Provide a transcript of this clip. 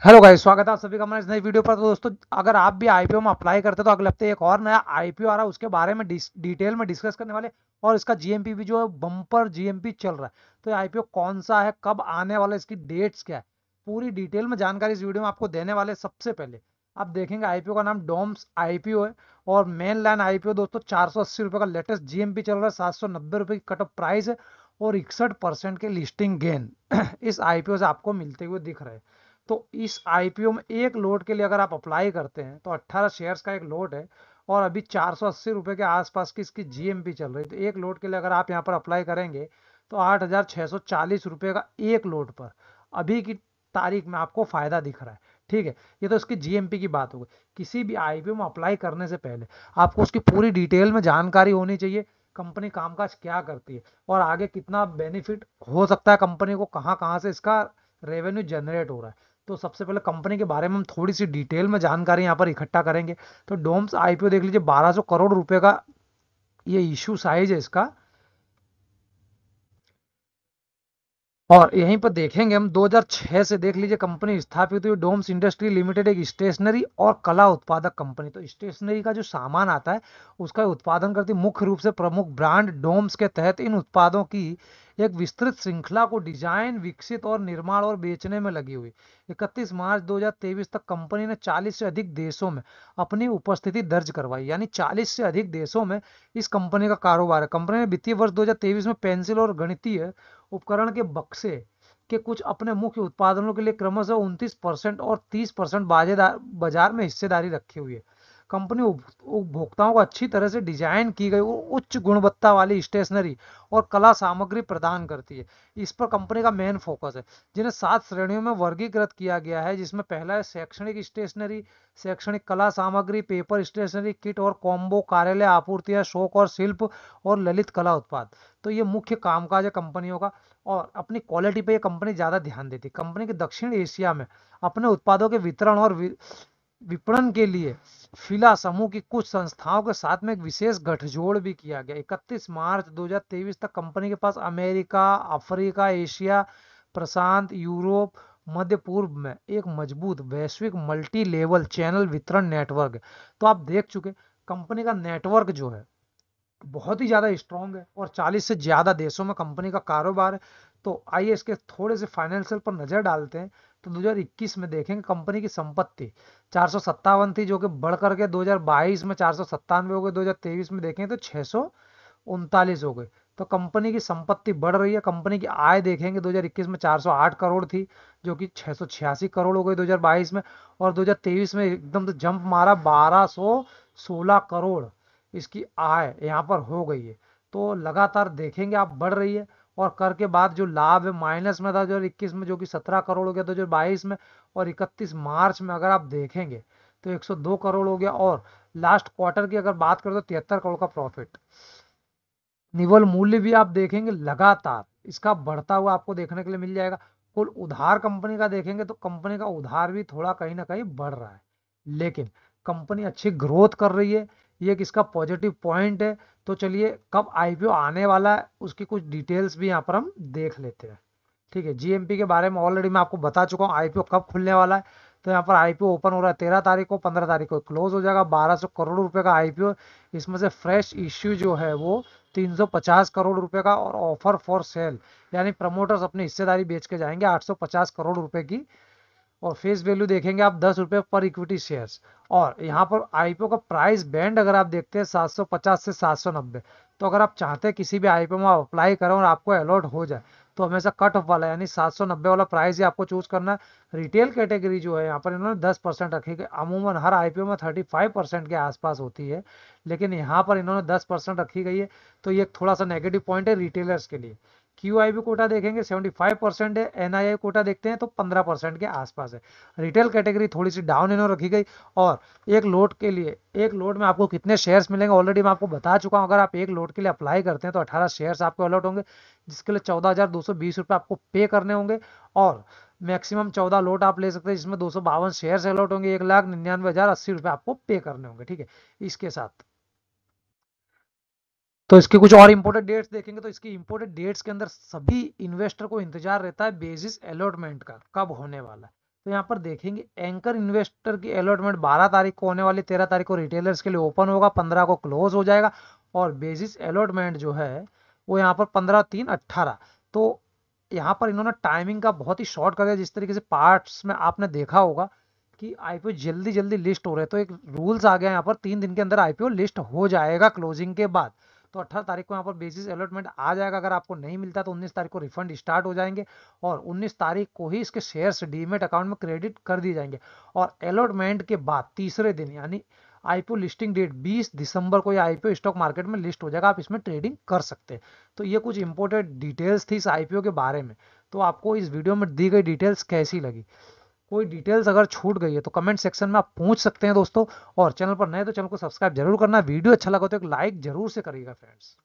Hello guys, स्वागत है आप सभी का हमारे इस नई वीडियो पर। तो दोस्तों, अगर आप भी आईपीओ में अप्लाई करते हो तो अगले हफ्ते एक और नया आईपीओ आ रहा है, उसके बारे में डिटेल में डिस्कस करने वाले। और इसका जीएमपी भी जो है बम्पर जीएमपी चल रहा है। तो ये आईपीओ कौन सा है, कब आने वाला है, इसकी डेट्स क्या है, पूरी डिटेल में जानकारी इस वीडियो में आपको देने वाले। सबसे पहले आप देखेंगे आईपीओ का नाम डोम्स आईपीओ है। और मेन लाइन आईपीओ दोस्तों 480 रुपये का लेटेस्ट जीएमपी चल रहा है, 790 रुपये की कट ऑफ प्राइस है। और 61% के लिस्टिंग गेन इस आईपीओ से आपको मिलते हुए दिख रहे हैं। तो इस आईपीओ में एक लोट के लिए अगर आप अप्लाई करते हैं तो 18 शेयर्स का एक लोट है। और अभी 480 रुपये के आसपास की इसकी जीएमपी चल रही है। तो एक लोट के लिए अगर आप यहाँ पर अप्लाई करेंगे तो 8,640 रुपये का एक लोट पर अभी की तारीख में आपको फायदा दिख रहा है। ठीक है, ये तो इसकी जीएमपी की बात हो गई। किसी भी आईपीओ में अप्लाई करने से पहले आपको उसकी पूरी डिटेल में जानकारी होनी चाहिए। कंपनी कामकाज क्या करती है और आगे कितना बेनिफिट हो सकता है कंपनी को, कहाँ कहाँ से इसका रेवेन्यू जनरेट हो रहा है। तो सबसे पहले कंपनी के बारे में हम थोड़ी सी डिटेल में जानकारी यहाँ पर इकट्ठा करेंगे। तो डोम्स आईपीओ देख लीजिए, 1200 करोड़ रुपए का ये इशू साइज है इसका। और यहीं पर देखेंगे हम 2006 से देख लीजिए कंपनी स्थापित हुई। डोम्स इंडस्ट्री लिमिटेड एक स्टेशनरी और कला उत्पादक कंपनी। तो स्टेशनरी का जो सामान आता है उसका उत्पादन करती है। मुख्य रूप से प्रमुख ब्रांड डोम्स के तहत इन उत्पादों की एक विस्तृत श्रृंखला को डिजाइन, विकसित और निर्माण और बेचने में लगी हुई। 31 मार्च 2023 तक कंपनी ने 40 से अधिक देशों में अपनी उपस्थिति दर्ज करवाई। यानी 40 से अधिक देशों में इस कंपनी का कारोबार है। कंपनी ने वित्तीय वर्ष 2023 में पेंसिल और गणितीय उपकरण के बक्से के कुछ अपने मुख्य उत्पादनों के लिए क्रमशः 29% और 30% बाजार में हिस्सेदारी रखी हुई है। कंपनी उपभोक्ताओं को अच्छी तरह से डिजाइन की गई और उच्च गुणवत्ता वाली स्टेशनरी और कला सामग्री प्रदान करती है। इस पर कंपनी का मेन फोकस है, जिन्हें 7 श्रेणियों में वर्गीकृत किया गया है। जिसमें पहला है शैक्षणिक स्टेशनरी, शैक्षणिक कला सामग्री, पेपर स्टेशनरी, किट और कॉम्बो, कार्यालय आपूर्तियां, शौक और शिल्प और ललित कला उत्पाद। तो ये मुख्य कामकाज है कंपनियों का। और अपनी क्वालिटी पे ये कंपनी ज्यादा ध्यान देती है। कंपनी के दक्षिण एशिया में अपने उत्पादों के वितरण और विपणन के लिए फिला समूह की कुछ संस्थाओं के साथ में एक विशेष गठजोड़ भी किया गया। 31 मार्च 2023 तक कंपनी के पास अमेरिका, अफ्रीका, एशिया, प्रशांत, यूरोप, मध्य पूर्व में एक मजबूत वैश्विक मल्टी लेवल चैनल वितरण नेटवर्क है। तो आप देख चुके कंपनी का नेटवर्क जो है बहुत ही ज्यादा स्ट्रांग है और 40 से ज्यादा देशों में कंपनी का कारोबार है। तो आइए इसके थोड़े से फाइनेंशियल पर नजर डालते हैं। तो 2021 में देखेंगे कंपनी की संपत्ति 457 थी, जो कि बढ़ करके 2022 में 497 हो गई। 2023 में देखेंगे तो 639 हो गई। तो कंपनी की संपत्ति बढ़ रही है। कंपनी की आय देखेंगे 2021 में 408 करोड़ थी, जो कि 686 करोड़ हो गई 2022 में। और 2023 में एकदम से जंप मारा, 1216 करोड़ इसकी आय यहाँ पर हो गई है। तो लगातार देखेंगे आप बढ़ रही है। और कर के बाद जो लाभ है माइनस में था 2021 में, जो कि 17 करोड़ हो गया 2022 में। और 31 मार्च में अगर आप देखेंगे तो 102 करोड़ हो गया। और लास्ट क्वार्टर की अगर बात करें तो 73 करोड़ का प्रॉफिट। निवल मूल्य भी आप देखेंगे लगातार इसका बढ़ता हुआ आपको देखने के लिए मिल जाएगा। कुल उधार कंपनी का देखेंगे तो कंपनी का उधार भी थोड़ा कहीं ना कहीं बढ़ रहा है, लेकिन कंपनी अच्छी ग्रोथ कर रही है। ये एक इसका पॉजिटिव पॉइंट है। तो चलिए, कब आईपीओ आने वाला है उसकी कुछ डिटेल्स भी यहाँ पर हम देख लेते हैं। ठीक है, जीएमपी के बारे में ऑलरेडी मैं आपको बता चुका हूँ आईपीओ कब खुलने वाला है। तो यहाँ पर आईपीओ ओपन हो रहा है 13 तारीख को, 15 तारीख को क्लोज हो जाएगा। 1200 करोड़ रुपए का आईपीओ। इसमें से फ्रेश इश्यू जो है वो 350 करोड़ रुपए का। और ऑफर फॉर सेल यानी प्रमोटर्स अपनी हिस्सेदारी बेच के जाएंगे 850 करोड़ रुपए की। और फेस वैल्यू देखेंगे आप 10 रुपए पर इक्विटी शेयर्स। और यहाँ पर आईपीओ का प्राइस बैंड अगर आप देखते हैं 750 से 790। तो अगर आप चाहते हैं किसी भी आईपीओ में आप अप्लाई करें और आपको अलॉट हो जाए तो हमेशा कट ऑफ वाला यानी 790 वाला प्राइस ही आपको चूज करना है। रिटेल कैटेगरी जो है यहाँ पर इन्होंने 10% रखी है। अमूमन हर आईपीओ में 35% के आसपास होती है, लेकिन यहाँ पर इन्होंने 10% रखी गई है। तो ये थोड़ा सा नेगेटिव पॉइंट है रिटेलर्स के लिए। क्यूआईबी कोटा देखेंगे 75% है। एनआईआई कोटा देखते हैं तो 15% के आसपास है। रिटेल कैटेगरी थोड़ी सी डाउन इन्होंने रखी गई। और एक लोट के लिए, एक लोट में आपको कितने शेयर्स मिलेंगे ऑलरेडी मैं आपको बता चुका हूं। अगर आप एक लोट के लिए अप्लाई करते हैं तो 18 शेयर्स आपको अलॉट होंगे, जिसके लिए 14,220 रुपये आपको पे करने होंगे। और मैक्सिमम 14 लोट आप ले सकते हैं, जिसमें 252 शेयर्स अलॉट होंगे। 1,99,080 रुपये आपको पे करने होंगे। ठीक है, इसके साथ तो इसके कुछ और इंपोर्टेंट डेट्स देखेंगे तो इसकी इंपोर्टेंट डेट्स के अंदर सभी इन्वेस्टर को इंतजार रहता है बेसिस अलॉटमेंट का कब होने वाला है। तो यहाँ पर देखेंगे एंकर इन्वेस्टर की अलॉटमेंट 12 तारीख को होने वाली, 13 तारीख को रिटेलर्स के लिए ओपन होगा, 15 को क्लोज हो जाएगा। और बेसिस अलॉटमेंट जो है वो यहाँ पर 15/3/18। तो यहाँ पर इन्होंने टाइमिंग का बहुत ही शॉर्ट कर दिया। जिस तरीके से पार्ट्स में आपने देखा होगा कि आईपीओ जल्दी जल्दी लिस्ट हो रहे हैं, तो एक रूल्स आ गया यहाँ पर 3 दिन के अंदर आईपीओ लिस्ट हो जाएगा क्लोजिंग के बाद। तो 18 तारीख को यहाँ पर बेसिस अलॉटमेंट आ जाएगा। अगर आपको नहीं मिलता तो 19 तारीख को रिफंड स्टार्ट हो जाएंगे और 19 तारीख को ही इसके शेयर्स डीमेट अकाउंट में क्रेडिट कर दिए जाएंगे। और अलॉटमेंट के बाद तीसरे दिन यानी आईपीओ लिस्टिंग डेट 20 दिसंबर को ये आईपीओ स्टॉक मार्केट में लिस्ट हो जाएगा, आप इसमें ट्रेडिंग कर सकते हैं। तो ये कुछ इंपॉर्टेंट डिटेल्स थी इस आईपीओ के बारे में। तो आपको इस वीडियो में दी गई डिटेल्स कैसी लगी? कोई डिटेल्स अगर छूट गई है तो कमेंट सेक्शन में आप पूछ सकते हैं दोस्तों। और चैनल पर नए तो चैनल को सब्सक्राइब जरूर करना। वीडियो अच्छा लगा तो एक लाइक जरूर से करिएगा फ्रेंड्स।